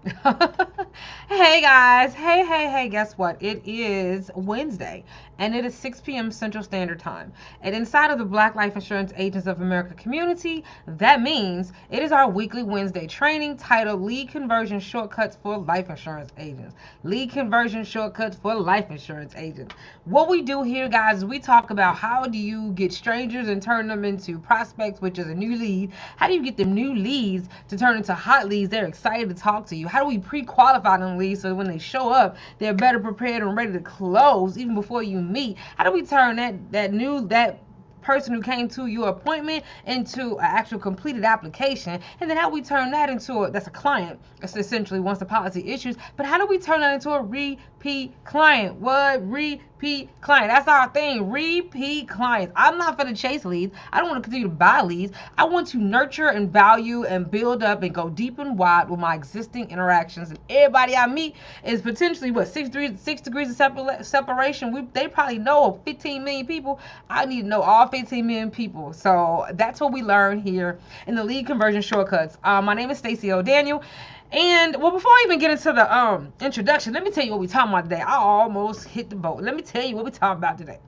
Hey guys, hey, guess what? It is Wednesday and it is 6 p.m. Central Standard Time. And inside of the Black Life Insurance Agents of America community, that means it is our weekly Wednesday training titled Lead Conversion Shortcuts for Life Insurance Agents. Lead Conversion Shortcuts for Life Insurance Agents. What we do here, guys, is we talk about how do you get strangers and turn them into prospects, which is a new lead. How do you get them new leads to turn into hot leads? They're excited to talk to you. How do we pre-qualify them leads so when they show up, they're better prepared and ready to close even before you meet? How do we turn that person who came to your appointment into an actual completed application, and then how we turn that into that's a client, that's essentially once the policy issues, but how do we turn that into a repeat client? What? Repeat client. That's our thing. Repeat clients. I'm not for to chase leads. I don't want to continue to buy leads. I want to nurture and value and build up and go deep and wide with my existing interactions, and everybody I meet is potentially what, 6 degrees of separation. They probably know 15 million people. I need to know all 15 million people. So that's what we learn here in the lead conversion shortcuts. My name is Stacey O'Daniel. And well, before I even get into the introduction, let me tell you what we're talking about today. I almost hit the boat. Let me tell you what we're talking about today.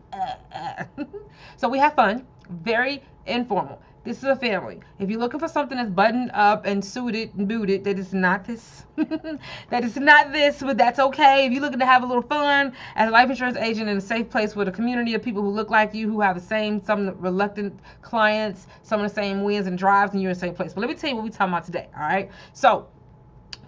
So we have fun, very informal. This is a family. If you're looking for something that's buttoned up and suited and booted, that is not this. That is not this, but that's okay. If you're looking to have a little fun as a life insurance agent in a safe place with a community of people who look like you, who have some reluctant clients, some of the same wins and drives, and you're in the same place. But let me tell you what we're talking about today, all right? So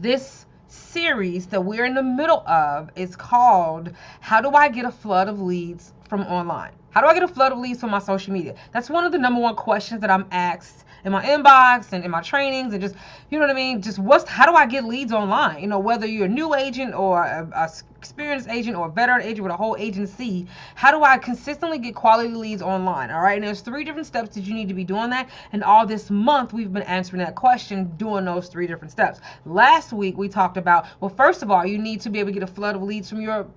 this series that we're in the middle of is called How Do I Get a Flood of Leads from Online? How do I get a flood of leads from my social media? That's one of the number one questions that I'm asked in my inbox and in my trainings, and just, you know what I mean? Just how do I get leads online? You know, whether you're a new agent or a experienced agent or a veteran agent with a whole agency, how do I consistently get quality leads online? All right, and there's 3 different steps that you need to be doing that, and all this month we've been answering that question, doing those 3 different steps. Last week we talked about, well, first of all, you need to be able to get a flood of leads from your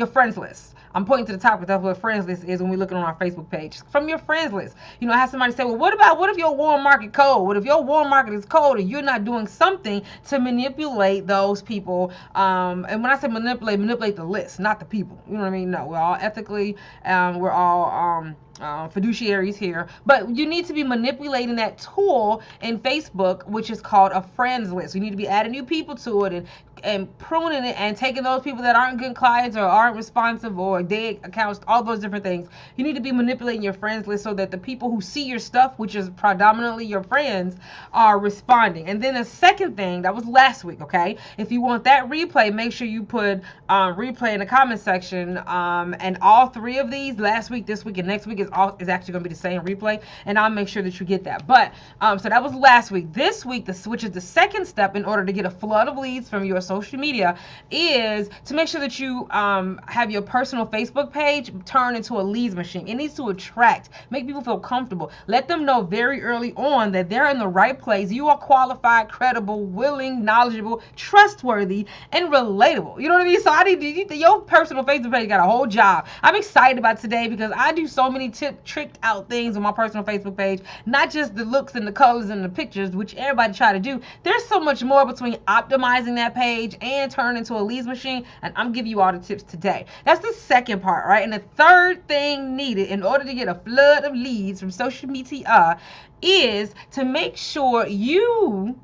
friends list. I'm pointing to the top, because that's what a friends list is when we're looking on our Facebook page. From your friends list. You know, I have somebody say, well, what if your warm market cold? What if your warm market is cold and you're not doing something to manipulate those people? And when I say manipulate the list, not the people. You know what I mean? No, we're all ethically, we're all fiduciaries here, but you need to be manipulating that tool in Facebook, which is called a friends list. You need to be adding new people to it and pruning it and taking those people that aren't good clients or aren't responsive or dead accounts, all those different things. You need to be manipulating your friends list so that the people who see your stuff, which is predominantly your friends, are responding. And then the second thing, that was last week, okay? If you want that replay, make sure you put replay in the comment section. And all 3 of these, last week, this week, and next week, is actually going to be the same replay, and I'll make sure that you get that. But so that was last week. This week, which is the second step in order to get a flood of leads from your social media, is to make sure that you have your personal Facebook page turn into a leads machine. It needs to attract, make people feel comfortable, let them know very early on that they're in the right place. You are qualified, credible, willing, knowledgeable, trustworthy, and relatable. You know what I mean? So your personal Facebook page got a whole job. I'm excited about today because I do so many tricked out things on my personal Facebook page, not just the looks and the colors and the pictures, which everybody try to do. There's so much more between optimizing that page and turning into a leads machine, and I'm giving you all the tips today. That's the second part, right? And the third thing needed in order to get a flood of leads from social media is to make sure you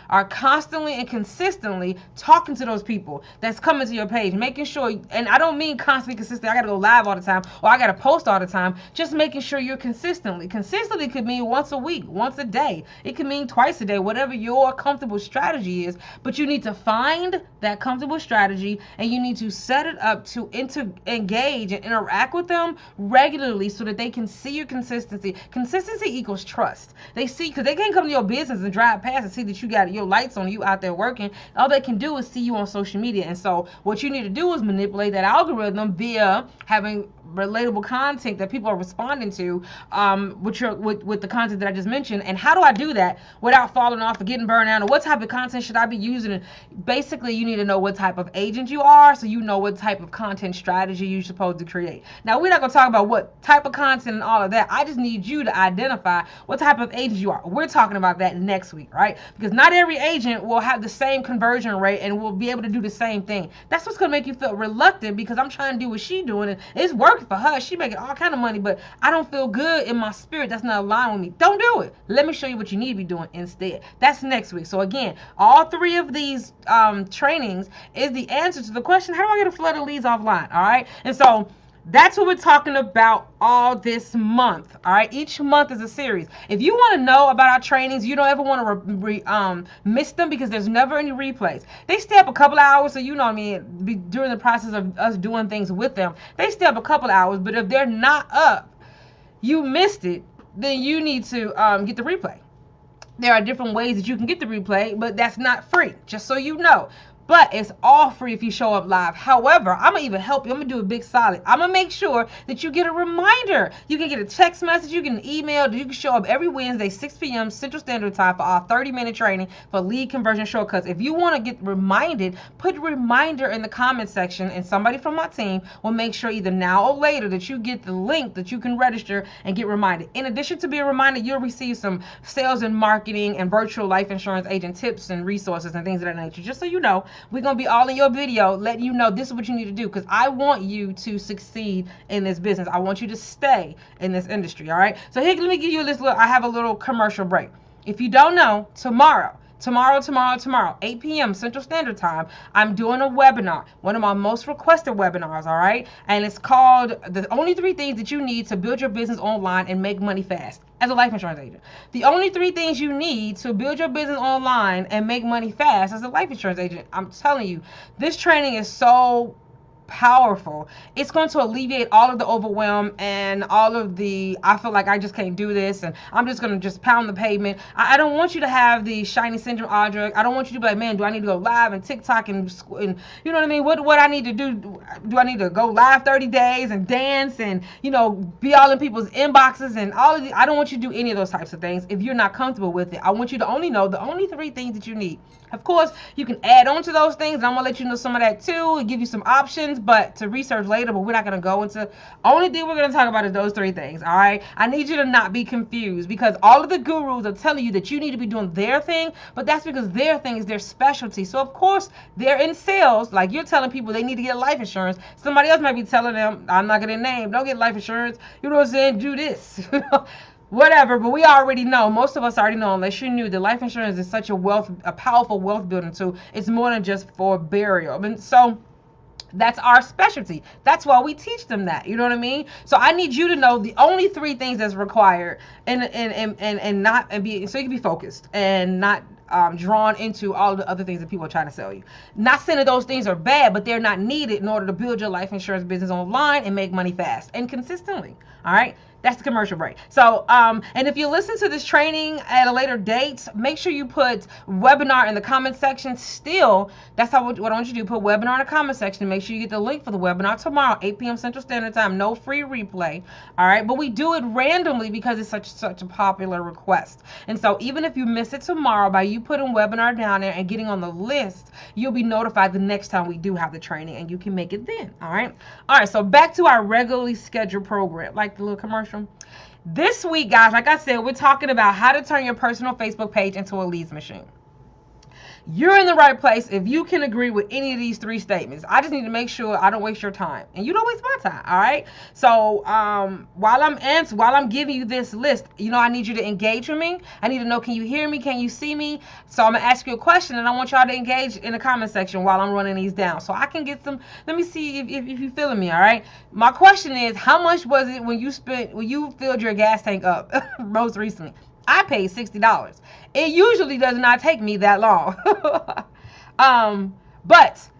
are constantly and consistently talking to those people that's coming to your page, making sure, and I don't mean constantly consistent, I gotta go live all the time or I gotta post all the time, just making sure you're consistently could mean once a week, once a day, it could mean twice a day, whatever your comfortable strategy is. But you need to find that comfortable strategy, and you need to set it up to engage and interact with them regularly so that they can see your consistency. Consistency equals trust. They see, because they can't come to your business and drive past and see that you got your lights on, you out there working. All they can do is see you on social media. And so what you need to do is manipulate that algorithm via having relatable content that people are responding to, with the content that I just mentioned. And how do I do that without falling off or getting burned out? Or what type of content should I be using? And basically, you need to know what type of agent you are, so you know what type of content strategy you're supposed to create. Now, we're not going to talk about what type of content and all of that. I just need you to identify what type of agent you are. We're talking about that next week, right? Because not every agent will have the same conversion rate and will be able to do the same thing. That's what's going to make you feel reluctant, because I'm trying to do what she's doing and it's working for her. She making all kind of money, but I don't feel good in my spirit. That's not aligned with me. Don't do it. Let me show you what you need to be doing instead. That's next week. So again, all three of these trainings is the answer to the question, how do I get a flood of leads offline? All right. And so that's what we're talking about all this month. All right. Each month is a series. If you want to know about our trainings, you don't ever want to miss them, because there's never any replays. They stay up a couple of hours. So, you know what I mean, during the process of us doing things with them, they stay up a couple of hours. But if they're not up, you missed it, then you need to get the replay. There are different ways that you can get the replay, but that's not free, just so you know. But it's all free if you show up live. However, I'm going to even help you. I'm going to do a big solid. I'm going to make sure that you get a reminder. You can get a text message. You get an email. You can show up every Wednesday, 6 p.m. Central Standard Time for our 30-minute training for lead conversion shortcuts. If you want to get reminded, put reminder in the comment section, and somebody from my team will make sure either now or later that you get the link that you can register and get reminded. In addition to being reminded, you'll receive some sales and marketing and virtual life insurance agent tips and resources and things of that nature. Just so you know, we're going to be all in your video letting you know this is what you need to do, because I want you to succeed in this business. I want you to stay in this industry, all right? So here, let me give you this little, I have a little commercial break. If you don't know, tomorrow, 8 p.m. Central Standard Time, I'm doing a webinar, one of my most requested webinars, all right? And it's called The Only 3 Things That You Need to Build Your Business Online and Make Money Fast as a life insurance agent. The only 3 things you need to build your business online and make money fast as a life insurance agent. I'm telling you, this training is so powerful. It's going to alleviate all of the overwhelm and all of the, I feel like I just can't do this and I'm just going to just pound the pavement. I don't want you to have the shiny syndrome, Audra. I don't want you to be like, man, do I need to go live and TikTok and you know what I mean? What I need to do? Do I need to go live 30 days and dance and, you know, be all in people's inboxes and all of the, I don't want you to do any of those types of things if you're not comfortable with it. I want you to only know the only 3 things that you need. Of course, you can add on to those things, and I'm going to let you know some of that too and give you some options, but to research later, but we're not going to go into, only thing we're going to talk about is those 3 things, all right? I need you to not be confused, because all of the gurus are telling you that you need to be doing their thing, but that's because their thing is their specialty. So, of course, they're in sales, like you're telling people they need to get life insurance. Somebody else might be telling them, I'm not going to name, don't get life insurance, you know what I'm saying, do this, whatever, but we already know, most of us already know, unless you knew, that life insurance is such a powerful wealth building tool. It's more than just for burial. And so that's our specialty. That's why we teach them that. You know what I mean? So I need you to know the only 3 things that's required and be, so you can be focused and not drawn into all the other things that people are trying to sell you. Not saying that those things are bad, but they're not needed in order to build your life insurance business online and make money fast and consistently. All right? That's the commercial break. So, and if you listen to this training at a later date, make sure you put webinar in the comment section. Still, that's what I want you to do. Put webinar in the comment section and make sure you get the link for the webinar tomorrow, 8 p.m. Central Standard Time. No free replay. All right. But we do it randomly because it's such a popular request. And so even if you miss it tomorrow, by you putting webinar down there and getting on the list, you'll be notified the next time we do have the training, and you can make it then. All right. All right. So back to our regularly scheduled program, like the little commercial. This week, guys, like I said, we're talking about how to turn your personal Facebook page into a leads machine. You're in the right place if you can agree with any of these 3 statements. I just need to make sure I don't waste your time and you don't waste my time. All right. So while I'm giving you this list, you know, I need you to engage with me. I need to know, can you hear me? Can you see me? So I'm gonna ask you a question, and I want y'all to engage in the comment section while I'm running these down, so I can get some. Let me see if you're feeling me. All right. My question is, how much was it when you filled your gas tank up most recently? I paid $60. It usually does not take me that long. But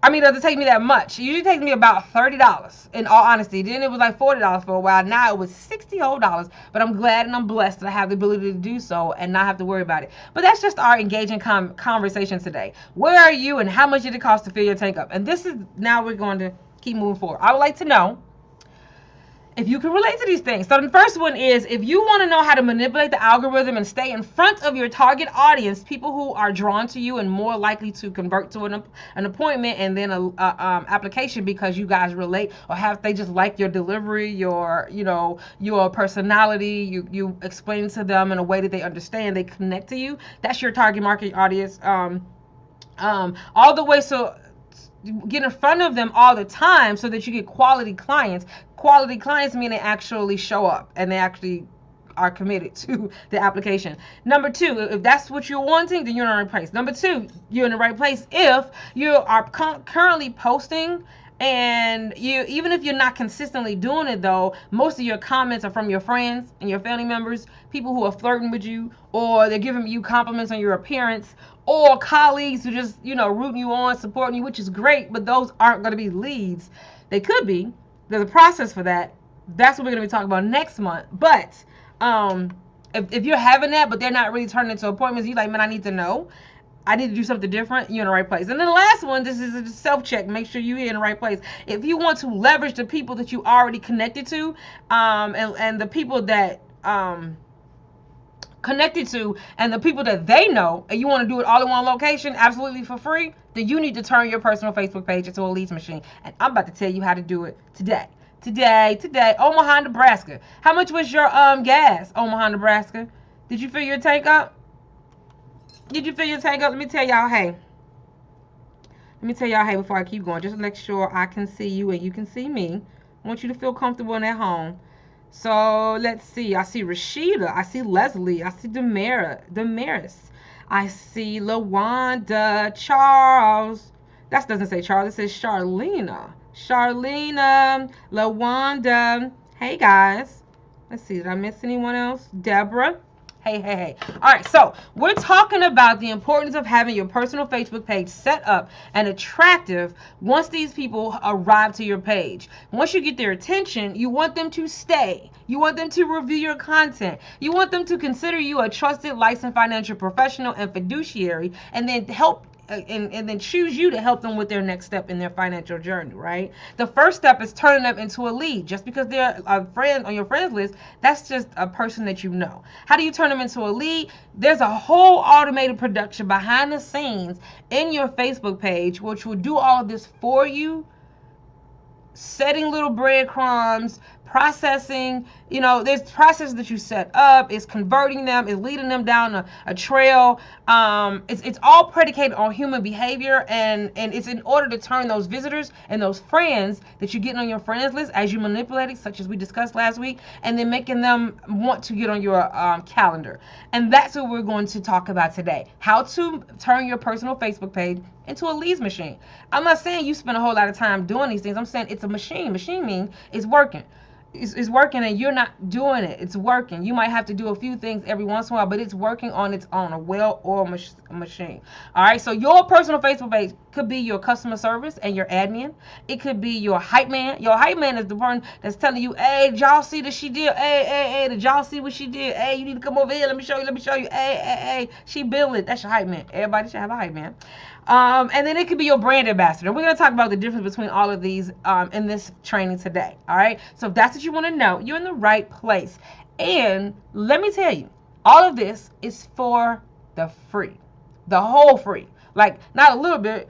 I mean, it doesn't take me that much. It usually takes me about $30, in all honesty. Then it was like $40 for a while. Now it was $60 whole dollars. But I'm glad and I'm blessed that I have the ability to do so and not have to worry about it. But that's just our engaging conversation today. Where are you, and how much did it cost to fill your tank up? And this is, now we're going to keep moving forward. I would like to know, if you can relate to these things. So the first one is, if you want to know how to manipulate the algorithm and stay in front of your target audience, people who are drawn to you and more likely to convert to an appointment and then a application because you guys relate, or have they just like your delivery, your your personality, you explain to them in a way that they understand, they connect to you. That's your target market audience. All the way, so get in front of them all the time so that you get quality clients. Quality clients mean they actually show up and they actually are committed to the application. Number two, if that's what you're wanting, then you're in the right place. Number two, you're in the right place if you are currently posting, and you, even if you're not consistently doing it though, most of your comments are from your friends and your family members, people who are flirting with you, or they're giving you compliments on your appearance, or colleagues who just, rooting you on, supporting you, which is great, but those aren't going to be leads. They could be. There's a process for that. That's what we're going to be talking about next month. But if you're having that, but they're not really turning into appointments, you're like, man, I need to know. I need to do something different. You're in the right place. And then the last one, this is a self-check. Make sure you're in the right place. If you want to leverage the people that you already connected to, and the people that connected to, and the people that they know, and you want to do it all in one location, absolutely for free, then you need to turn your personal Facebook page into a leads machine. And I'm about to tell you how to do it today. Omaha, Nebraska. How much was your gas, Omaha, Nebraska? Did you fill your tank up? Let me tell y'all, hey, before I keep going, just to make sure I can see you and you can see me. I want you to feel comfortable in that home. So let's see. I see Rashida. I see Leslie. I see Damaris. I see LaWanda. Charles. That doesn't say Charles. It says Charlena. LaWanda. Hey, guys. Let's see. Did I miss anyone else? Deborah. Hey. All right, so we're talking about the importance of having your personal Facebook page set up and attractive once these people arrive to your page. Once you get their attention, you want them to stay. You want them to review your content. You want them to consider you a trusted, licensed financial professional and fiduciary, and then help and then choose you to help them with their next step in their financial journey, right? The first step is turning them into a lead. Just because they're a friend on your friends list, that's just a person that you know. How do you turn them into a lead? There's a whole automated production behind the scenes in your Facebook page, which will do all of this for you, setting little breadcrumbs, processing, there's processes that you set up, is converting them, is leading them down a trail. It's all predicated on human behavior, and it's in order to turn those visitors and those friends that you're getting on your friends list as you manipulate it, such as we discussed last week, and then making them want to get on your calendar. And that's what we're going to talk about today. How to turn your personal Facebook page into a leads machine. I'm not saying you spend a whole lot of time doing these things. I'm saying it's a machine. Machine means it's working. It's working, and you're not doing it. It's working. You might have to do a few things every once in a while, but it's working on its own, a well-oiled machine. All right, so your personal Facebook page could be your customer service and your admin. It could be your hype man. Your hype man is the one that's telling you, hey, did y'all see that she did? Hey, did y'all see what she did? Hey, you need to come over here. Let me show you. Hey, she billing. That's your hype man. Everybody should have a hype man. And then it could be your brand ambassador. We're going to talk about the difference between all of these in this training today. All right. So if that's what you want to know, you're in the right place. And let me tell you, all of this is for the free, the whole free, like not a little bit,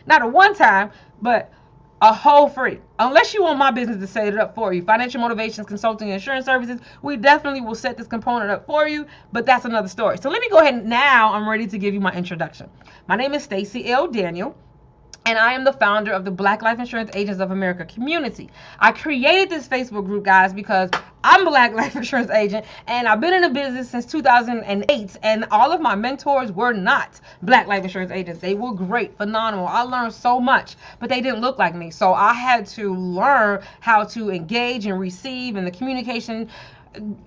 not a one time, but a whole free. Unless you want my business to set it up for you. Financial motivations, consulting, insurance services. We definitely will set this component up for you, but that's another story. So let me go ahead now. I'm ready to give you my introduction. My name is Stacey L. Daniel, and I am the founder of the Black Life Insurance Agents of America community. I created this Facebook group, guys, because I'm a Black Life Insurance Agent, and I've been in the business since 2008, and all of my mentors were not Black Life Insurance Agents. They were great, phenomenal. I learned so much, but they didn't look like me. So I had to learn how to engage and receive, and the communication.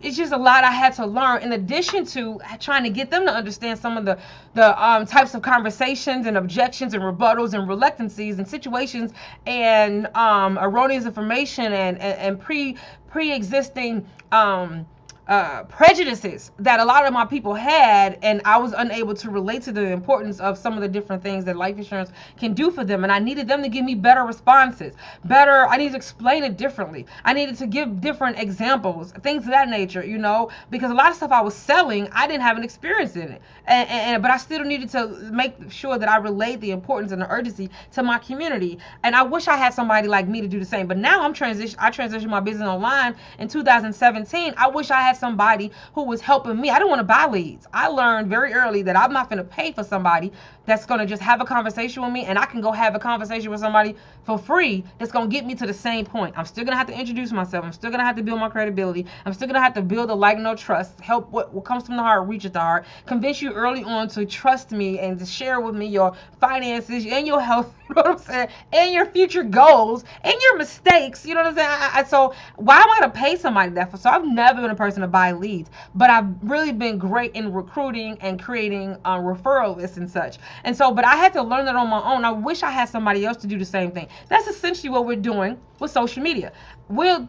It's just a lot I had to learn, in addition to trying to get them to understand some of the types of conversations and objections and rebuttals and reluctancies and situations and erroneous information and pre-existing prejudices that a lot of my people had, and I was unable to relate to the importance of some of the different things that life insurance can do for them. And I needed them to give me better responses, I needed to explain it differently. I needed to give different examples, things of that nature, because a lot of stuff I was selling, I didn't have an experience in it. But I still needed to make sure that I relayed the importance and the urgency to my community. And I wish I had somebody like me to do the same. But now I transitioned my business online in 2017. I wish I had somebody who was helping me. I didn't want to buy leads. I learned very early that I'm not going to pay for somebody that's going to just have a conversation with me, and I can go have a conversation with somebody for free that's going to get me to the same point. I'm still going to have to introduce myself. I'm still going to have to build my credibility. I'm still going to have to build a like, no trust, help what comes from the heart, reach at the heart, convince you early on to trust me and to share with me your finances and your health, you know what I'm saying, and your future goals and your mistakes, you know what I'm saying? So why am I going to pay somebody that for? So I've never been a person to buy leads, but I've really been great in recruiting and creating referral lists and such. And so, but I had to learn that on my own. I wish I had somebody else to do the same thing. That's essentially what we're doing with social media. We're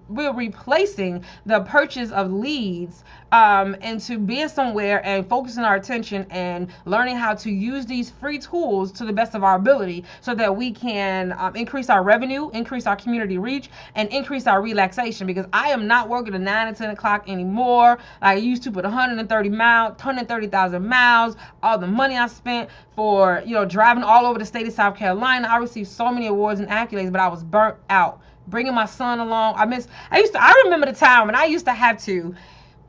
replacing the purchase of leads into being somewhere and focusing our attention and learning how to use these free tools to the best of our ability so that we can increase our revenue, increase our community reach, and increase our relaxation. Because I am not working at 9 and 10 o'clock anymore. I used to put 130,000 miles, all the money I spent for driving all over the state of South Carolina. I received so many awards and accolades, but I was burnt out. Bringing my son along, I remember the time when I used to have to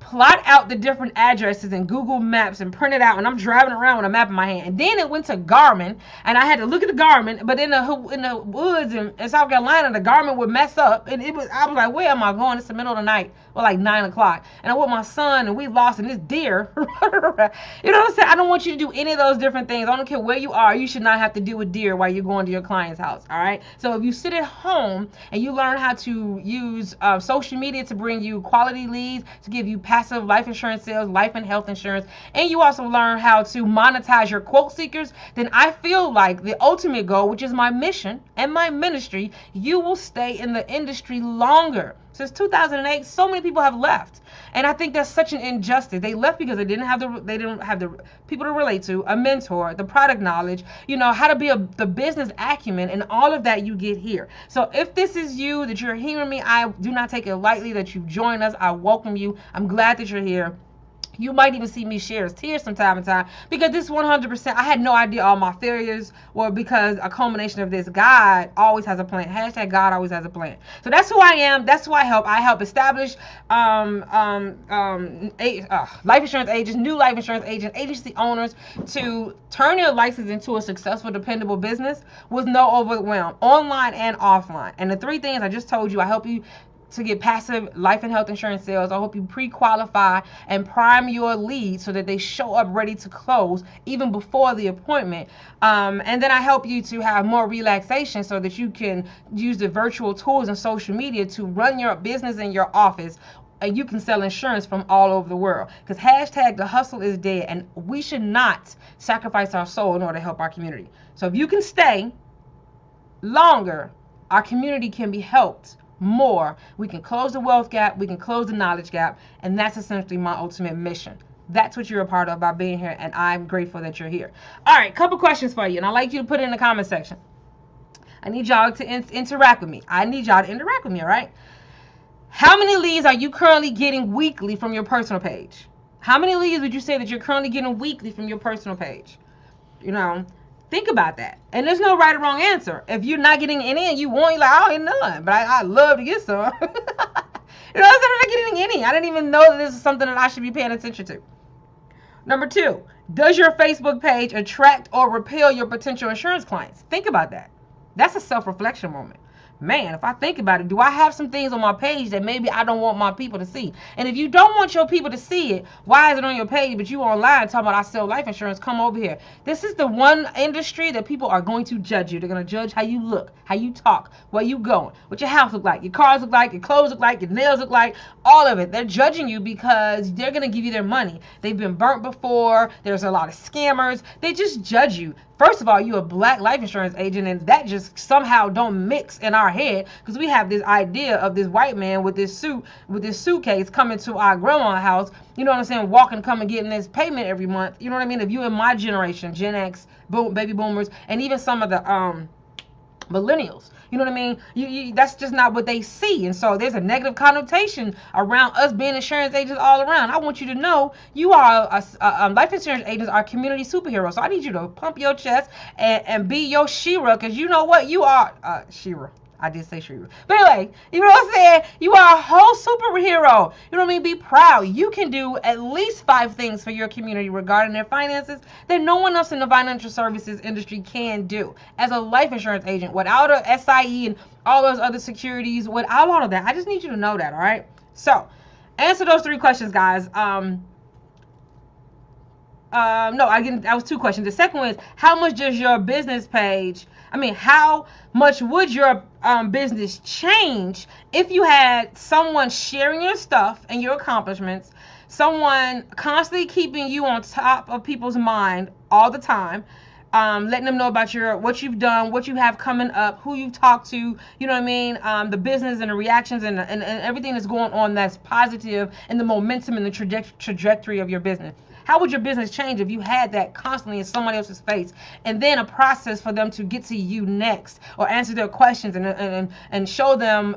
plot out the different addresses in Google Maps and print it out, and I'm driving around with a map in my hand. And then it went to Garmin, and I had to look at the Garmin, but in the woods in South Carolina, the Garmin would mess up, and I was like, where am I going? It's the middle of the night, or like 9 o'clock, and I'm with my son, and we lost in this deer. You know what I'm saying? I don't want you to do any of those different things. I don't care where you are. You should not have to deal with deer while you're going to your client's house. All right. So if you sit at home and you learn how to use social media to bring you quality leads, to give you passive life insurance sales, life and health insurance, and you also learn how to monetize your quote seekers, then I feel like the ultimate goal, which is my mission and my ministry, you will stay in the industry longer. Since 2008, so many people have left, and I think that's such an injustice. They left because they didn't have the people to relate to, a mentor, the product knowledge, how to be the business acumen, and all of that you get here. So if this is you, that you're hearing me, I do not take it lightly that you've joined us. I welcome you. I'm glad that you're here. You might even see me share tears from time to time, because this 100%, I had no idea all my failures were because a culmination of this. God always has a plan. Hashtag God always has a plan. So that's who I am. That's who I help. I help establish life insurance agents, new life insurance agents, agency owners to turn your license into a successful, dependable business with no overwhelm, online and offline. And the three things I just told you, I help you to get passive life and health insurance sales. I hope you pre-qualify and prime your leads so that they show up ready to close even before the appointment. And then I help you to have more relaxation so that you can use the virtual tools and social media to run your business in your office, and you can sell insurance from all over the world. Because hashtag the hustle is dead, and we should not sacrifice our soul in order to help our community. So if you can stay longer, our community can be helped more. We can close the wealth gap, we can close the knowledge gap, and that's essentially my ultimate mission. That's what you're a part of by being here, and I'm grateful that you're here. All right, couple questions for you, and I'd like you to put it in the comment section. I need y'all to interact with me. All right? How many leads are you currently getting weekly from your personal page? How many leads would you say that you're currently getting weekly from your personal page? Think about that. And there's no right or wrong answer. If you're not getting any and you want, you're like, I don't get none, but I love to get some. I'm not getting any. I didn't even know that this is something that I should be paying attention to. Number 2, does your Facebook page attract or repel your potential insurance clients? Think about that. That's a self-reflection moment. Man, if I think about it, do I have some things on my page that maybe I don't want my people to see? And if you don't want your people to see it, why is it on your page, but you online talking about I sell life insurance? Come over here. This is the one industry that people are going to judge you. They're going to judge how you look, how you talk, where you going, what your house look like, your cars look like, your clothes look like, your nails look like, all of it. They're judging you because they're going to give you their money. They've been burnt before. There's a lot of scammers. They just judge you. First of all, you're a black life insurance agent, and that just somehow don't mix in our head, because we have this idea of this white man with this suitcase coming to our grandma's house, you know what I'm saying, walking, coming, getting this payment every month. You know what I mean? If you in my generation, Gen X, baby boomers, and even some of the millennials, you know what I mean, that's just not what they see. And so there's a negative connotation around us being insurance agents all around. I want you to know you are life insurance agents are community superheroes. So I need you to pump your chest and be your Shira, because you know what, you are Shira. I did say Shira. But anyway, you know what I'm saying? You are a whole superhero. You know what I mean? Be proud. You can do at least 5 things for your community regarding their finances that no one else in the financial services industry can do. As a life insurance agent, without a SIE and all those other securities, without all of that, I just need you to know that, all right? So, answer those 3 questions, guys. That was 2 questions. The second one is, how much does your business page, how much would your business change if you had someone sharing your stuff and your accomplishments, someone constantly keeping you on top of people's mind all the time, letting them know about what you've done, what you have coming up, who you've talked to, you know what I mean, the business and the reactions and everything that's going on that's positive, and the momentum and the trajectory of your business. How would your business change if you had that constantly in somebody else's face, and then a process for them to get to you next, or answer their questions and show them,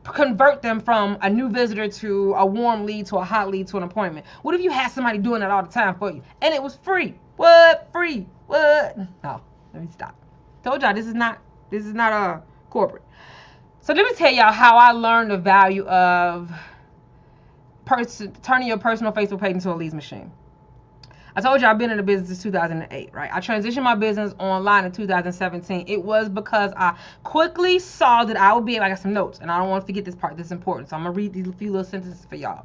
convert them from a new visitor to a warm lead to a hot lead to an appointment? What if you had somebody doing that all the time for you, and it was free? What? Free? What? No, let me stop. Told y'all this is not a corporate. So let me tell y'all how I learned the value of turning your personal Facebook page into a leads machine. I told you I've been in the business since 2008, right? I transitioned my business online in 2017. It was because I quickly saw that I would be able, I got some notes, and I don't want to forget this part that's important. So I'm going to read these few little sentences for y'all.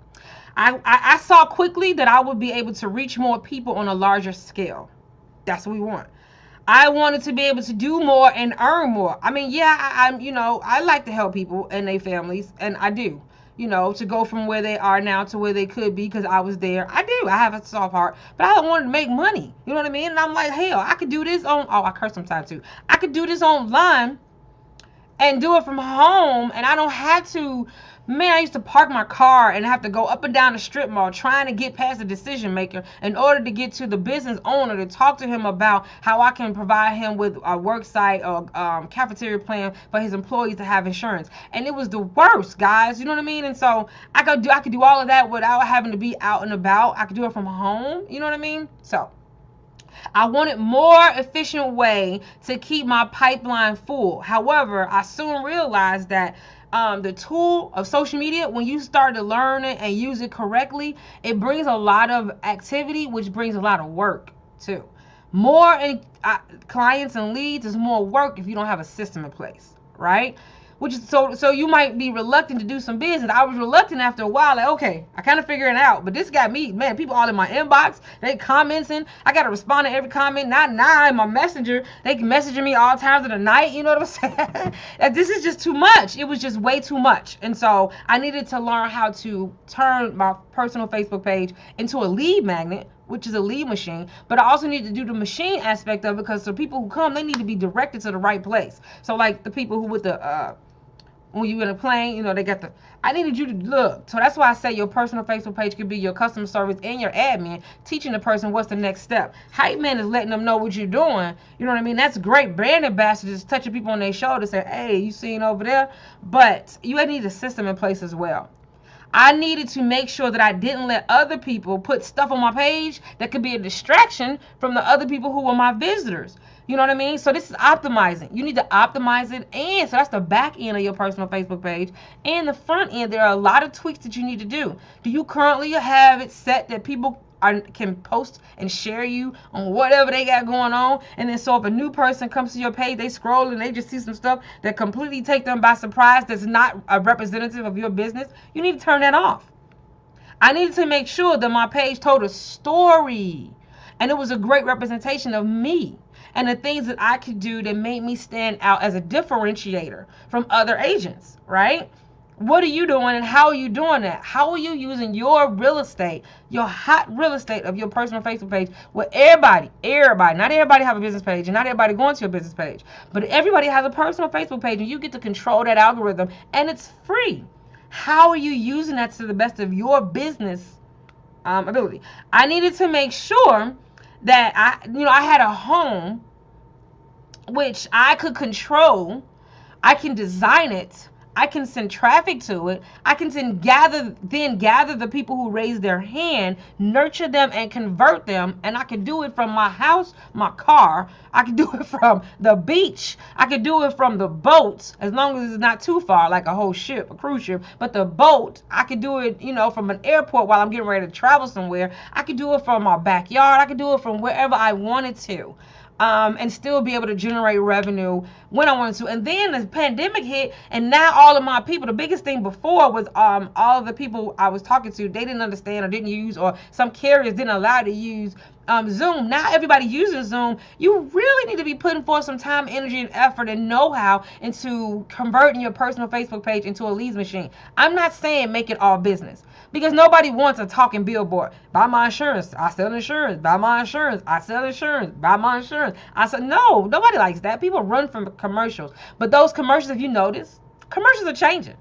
I saw quickly that I would be able to reach more people on a larger scale. That's what we want. I wanted to be able to do more and earn more. I like to help people and their families, and I do. To go from where they are now to where they could be, because I was there. I have a soft heart, but I wanted to make money. You know what I mean? And I'm like, hell, I could do this I curse sometimes too. I could do this online and do it from home, and I don't have to. Man, I used to park my car and have to go up and down the strip mall trying to get past the decision maker in order to get to the business owner to talk to him about how I can provide him with a work site or cafeteria plan for his employees to have insurance. And it was the worst, guys. You know what I mean? And so I could do all of that without having to be out and about. I could do it from home. You know what I mean? So I wanted more efficient way to keep my pipeline full. However, I soon realized that the tool of social media, when you start to learn it and use it correctly, it brings a lot of activity, which brings a lot of work too. More clients and leads is more work if you don't have a system in place, right? Which is so you might be reluctant to do some business. I was reluctant after a while, like, okay, I kind of figure it out, but this got me, man, people all in my inbox, they commenting, I got to respond to every comment, not now in my messenger, they messaging me all times of the night, you know what I'm saying? This is just too much. It was just way too much. And so I needed to learn how to turn my personal Facebook page into a lead magnet, which is a lead machine, but I also need to do the machine aspect of it, because the people who come, they need to be directed to the right place. So like the people who with the when you in a plane, they got I needed you to look. So that's why I say your personal Facebook page could be your customer service and your admin, teaching the person what's the next step. Hype man is letting them know what you're doing. You know what I mean? That's great. Brand ambassadors touching people on their shoulder, say, hey, you seen over there? But you need a system in place as well. I needed to make sure that I didn't let other people put stuff on my page that could be a distraction from the other people who were my visitors. You know what I mean? So this is optimizing. You need to optimize it. And so that's the back end of your personal Facebook page. And the front end, there are a lot of tweaks that you need to do. Do you currently have it set that people can post and share you on whatever they got going on? And then so if a new person comes to your page, they scroll and they just see some stuff that completely take them by surprise, that's not a representative of your business, you need to turn that off. I needed to make sure that my page told a story and it was a great representation of me and the things that I could do that made me stand out as a differentiator from other agents, right? What are you doing and how are you doing that? How are you using your real estate, your hot real estate of your personal Facebook page where everybody, not everybody have a business page and not everybody going to your business page, but everybody has a personal Facebook page and you get to control that algorithm and it's free. How are you using that to the best of your business ability? I needed to make sure that I had a home which I could control. I can design it. I can send traffic to it. I can gather the people who raise their hand, nurture them and convert them. And I can do it from my house, my car. I can do it from the beach. I can do it from the boat, as long as it's not too far, like a whole ship, a cruise ship. But the boat, I can do it, from an airport while I'm getting ready to travel somewhere. I can do it from my backyard. I can do it from wherever I wanted to. And still be able to generate revenue when I wanted to. And then the pandemic hit, and now all of my people, the biggest thing before was all of the people I was talking to, they didn't understand or didn't use, or some carriers didn't allow to use Zoom. Now everybody using Zoom. You really need to be putting forth some time, energy, and effort and know-how into converting your personal Facebook page into a leads machine. I'm not saying make it all business, because nobody wants a talking billboard. Buy my insurance, I sell insurance. Buy my insurance, I sell insurance. Buy my insurance, I sell. No, nobody likes that. People run from commercials. But those commercials, if you notice, commercials are changing.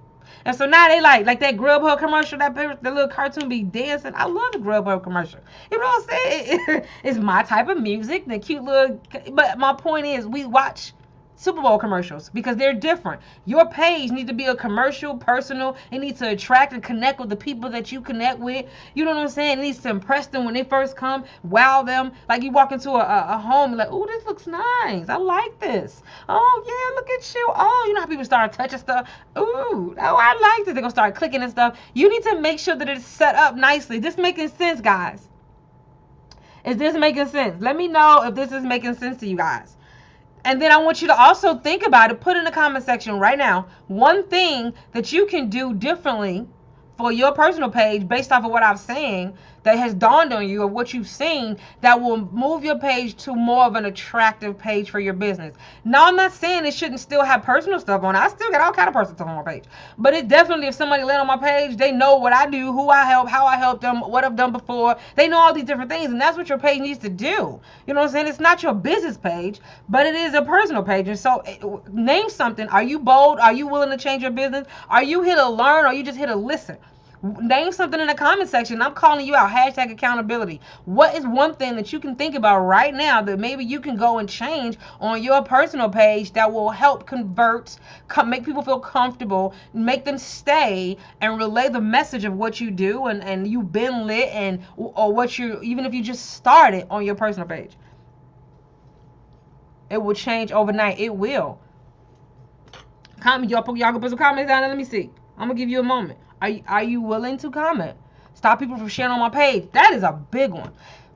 And so now they like that Grubhub commercial, the little cartoon be dancing. I love the Grubhub commercial. You know what I'm saying? It's my type of music, the cute little. But my point is, we watch Super Bowl commercials because they're different. Your page needs to be a commercial, personal. It needs to attract and connect with the people that you connect with. You know what I'm saying? It needs to impress them when they first come, wow them. Like you walk into a home, like, oh, this looks nice. I like this. Oh yeah, look at you. Oh, you know how people start touching stuff. Ooh, oh, I like this. They're gonna start clicking and stuff. You need to make sure that it's set up nicely. This making sense, guys? Is this making sense? Let me know if this is making sense to you guys. And then I want you to also think about it. Put in the comment section right now one thing that you can do differently for your personal page based off of what I'm saying that has dawned on you, or what you've seen that will move your page to more of an attractive page for your business. Now, I'm not saying it shouldn't still have personal stuff on it. I still got all kind of personal stuff on my page. But it definitely, if somebody land on my page, they know what I do, who I help, how I help them, what I've done before. They know all these different things, and that's what your page needs to do. You know what I'm saying? It's not your business page, but it is a personal page. And so name something. Are you bold? Are you willing to change your business? Are you here to learn, or are you just here to listen? Name something in the comment section. I'm calling you out. # accountability. What is one thing that you can think about right now that maybe you can go and change on your personal page that will help convert, make people feel comfortable, make them stay, and relay the message of what you do and you've been lit, and or what you, even if you just started on your personal page. It will change overnight. It will. Comment, y'all can put some comments down and let me see. I'm gonna give you a moment. Are you willing to comment? Stop people from sharing on my page. That is a big one.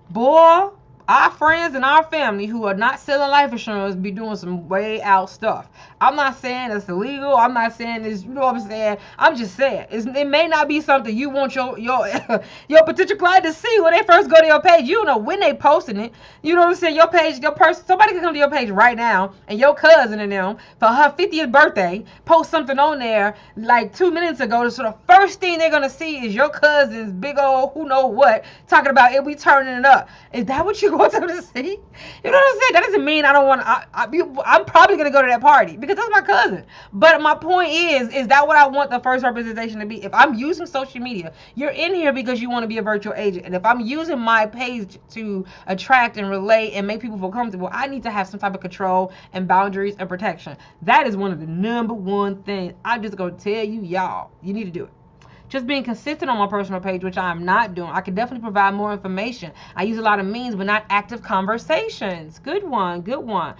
Boy, our friends and our family who are not selling life insurance be doing some way out stuff. I'm not saying it's illegal. I'm not saying it's, you know what I'm saying? I'm just saying it may not be something you want your your potential client to see when they first go to your page. You don't know when they posting it. You know what I'm saying? Your page, your person, somebody can come to your page right now, and your cousin and them for her 50th birthday post something on there like 2 minutes ago. So the first thing they're gonna see is your cousin's big old who know what talking about it. We turning it up. Is that what you want them to see? You know what I'm saying? That doesn't mean I don't want to. I'm probably gonna go to that party because that's my cousin. But my point is that what I want the first representation to be? If I'm using social media, you're in here because you want to be a virtual agent. And if I'm using my page to attract and relate and make people feel comfortable, I need to have some type of control and boundaries and protection. That is one of the #1 things I'm just gonna tell you, y'all. You need to do it. Just being consistent on my personal page, which I am not doing. I can definitely provide more information. I use a lot of memes, but not active conversations. Good one, good one.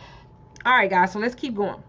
All right, guys, so let's keep going.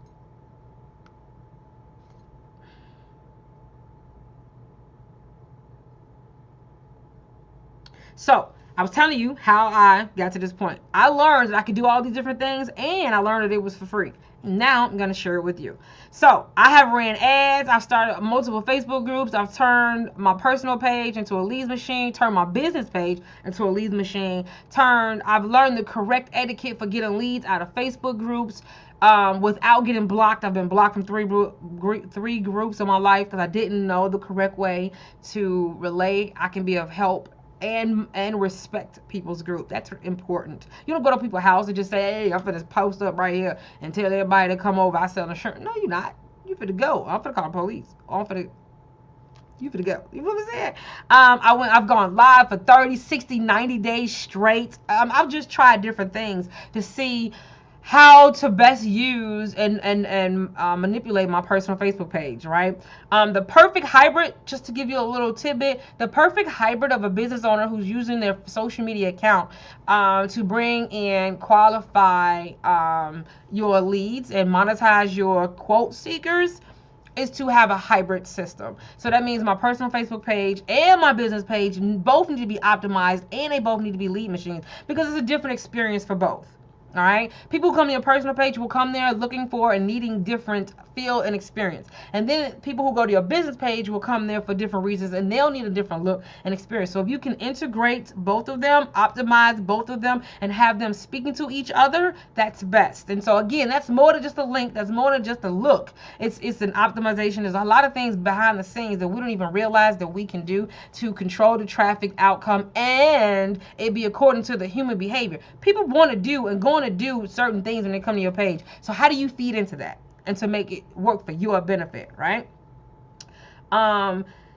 So I was telling you how I got to this point. I learned that I could do all these different things, and I learned that it was for free. Now I'm going to share it with you. So I have ran ads. I've started multiple Facebook groups. I've turned my personal page into a leads machine, turned my business page into a leads machine, I've learned the correct etiquette for getting leads out of Facebook groups. without getting blocked. I've been blocked from three groups in my life because I didn't know the correct way to relay. I can be of help and respect people's group. That's important. You don't go to people's house and just say, hey, I'm finna post up right here and tell everybody to come over. I sell a shirt. No, you're not. You finna go. I'm finna call the police. I'm finna you finna go. You know what I'm saying? I've gone live for 30, 60, 90 days straight. I've just tried different things to see how to best use and manipulate my personal Facebook page, right? The perfect hybrid, just to give you a little tidbit, the perfect hybrid of a business owner who's using their social media account to bring in, qualify your leads and monetize your quote seekers is to have a hybrid system. So that means my personal Facebook page and my business page both need to be optimized, and they both need to be lead machines, because it's a different experience for both. All right, people who come to your personal page will come there looking for and needing different feel and experience, and then people who go to your business page will come there for different reasons, and they'll need a different look and experience. So if you can integrate both of them, optimize both of them, and have them speaking to each other, that's best. And so again, that's more than just a link, that's more than just a look. It's an optimization. There's a lot of things behind the scenes that we don't even realize that we can do to control the traffic outcome, and it be according to the human behavior. People want to do and going to do certain things when they come to your page. So how do you feed into that and to make it work for your benefit, right?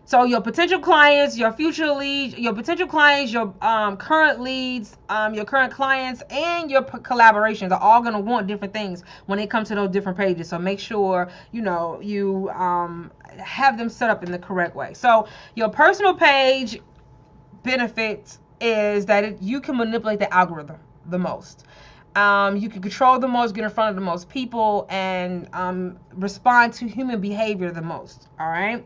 So your potential clients, your future leads, your potential clients, your current leads, your current clients, and your collaborations are all going to want different things when they come to those different pages. So make sure you have them set up in the correct way. So your personal page benefit is that you can manipulate the algorithm the most. You can control the most, get in front of the most people, and respond to human behavior the most. All right.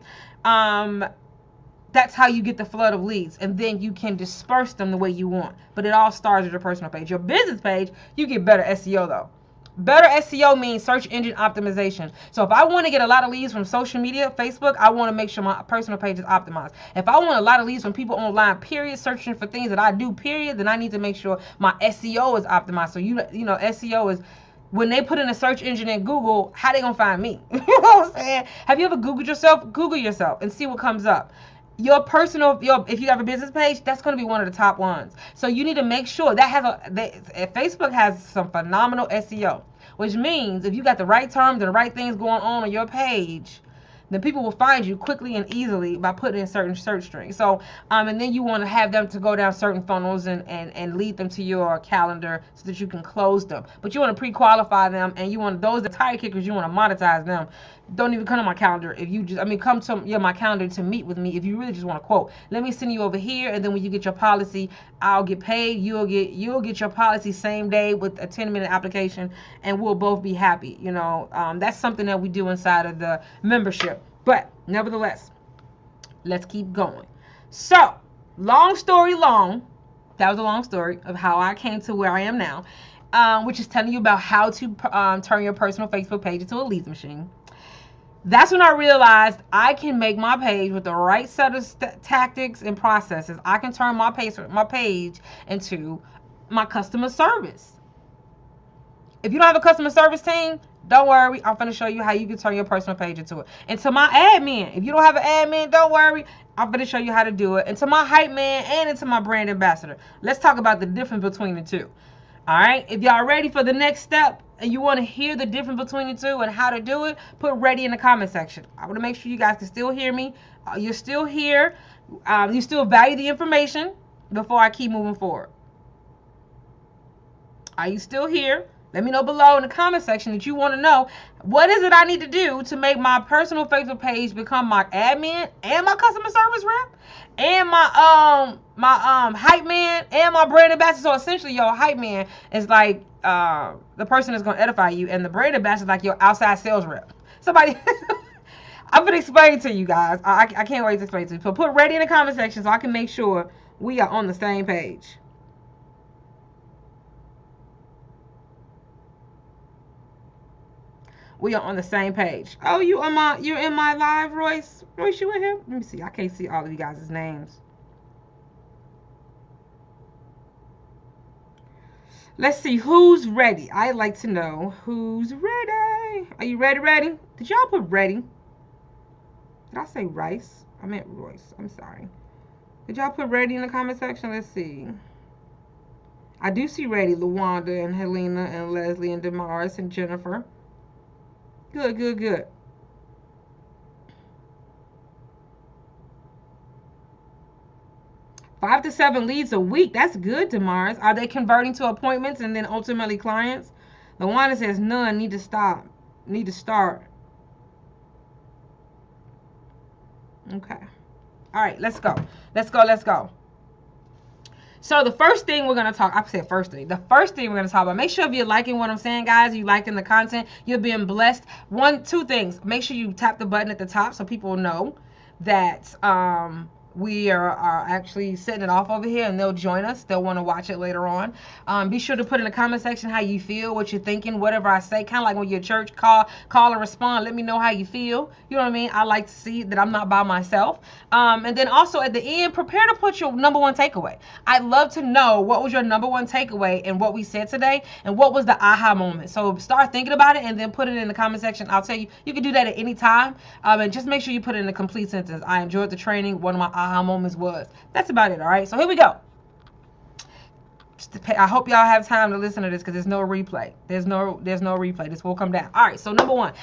That's how you get the flood of leads, and then you can disperse them the way you want. But it all starts with your personal page. Your business page, you get better SEO though. Better SEO means search engine optimization. So if I want to get a lot of leads from social media, Facebook, I want to make sure my personal page is optimized. If I want a lot of leads from people online, period, searching for things that I do, period, then I need to make sure my SEO is optimized. So you know, SEO is when they put in a search engine in Google, how they gonna find me? You know what I'm saying? Have you ever Googled yourself? Google yourself and see what comes up. Your personal, if you have a business page, that's going to be one of the top ones. So you need to make sure that Facebook has some phenomenal SEO, which means if you got the right terms and the right things going on your page, then people will find you quickly and easily by putting in certain search strings. So, and then you want to have them to go down certain funnels and lead them to your calendar so that you can close them. But you want to pre-qualify them, and you want those tire kickers, you want to monetize them. Don't even come to my calendar if you just, come to my calendar to meet with me if you really just want to quote. Let me send you over here, and then when you get your policy, I'll get paid. You'll get your policy same day with a 10-minute application, and we'll both be happy. That's something that we do inside of the membership. But nevertheless, let's keep going. So, long story long, that was a long story of how I came to where I am now, which is telling you about how to turn your personal Facebook page into a leads machine. That's when I realized I can make my page with the right set of tactics and processes. I can turn my page into my customer service. If you don't have a customer service team, don't worry. I'm going to show you how you can turn your personal page into it. And to my admin, if you don't have an admin, don't worry. I'm going to show you how to do it. And to my hype man and into my brand ambassador. Let's talk about the difference between the two. All right. If y'all ready for the next step and you want to hear the difference between the two and how to do it, put ready in the comment section. I want to make sure you guys can still hear me. You're still here. You still value the information before I keep moving forward. Are you still here? Let me know below in the comment section that you want to know what is it I need to do to make my personal Facebook page become my admin and my customer service rep and my hype man and my brand ambassador. So essentially your hype man is like the person that's going to edify you, and the brand ambassador is like your outside sales rep. Somebody I'm going to explain to you guys. I can't wait to explain to you. So put ready in the comment section so I can make sure we are on the same page. We are on the same page. Oh, you're in my live, Royce. Royce, you in here? Let me see. I can't see all of you guys' names. Let's see who's ready. I'd like to know who's ready. Are you ready? Did y'all put ready? Did I say rice? I meant Royce. I'm sorry. Did y'all put ready in the comment section? Let's see. I do see ready. LaWanda and Helena and Leslie and Damaris and Jennifer. Good. 5 to 7 leads a week. That's good, Damaris. Are they converting to appointments and then ultimately clients? The one that says none need to stop. Need to start. Okay. All right, let's go. So the first thing we're going to talk, I said first thing. The first thing we're going to talk about, make sure if you're liking what I'm saying, guys, you liking the content, you're being blessed. Two things. Make sure you tap the button at the top so people know that we are actually setting it off over here, and they'll join us. They'll want to watch it later on. Be sure to put in the comment section how you feel, what you're thinking, whatever I say, kind of like when your church call and respond. Let me know how you feel. You know what I mean? I like to see that I'm not by myself. And then also at the end, prepare to put your number one takeaway. I'd love to know what was your number one takeaway in what we said today, and what was the aha moment. So start thinking about it and then put it in the comment section. I'll tell you, you can do that at any time. And just make sure you put it in a complete sentence. I enjoyed the training. One of my aha moments was. That's about it. All right. So here we go. I hope y'all have time to listen to this because there's no replay. There's no replay. This will come down. All right. So number one.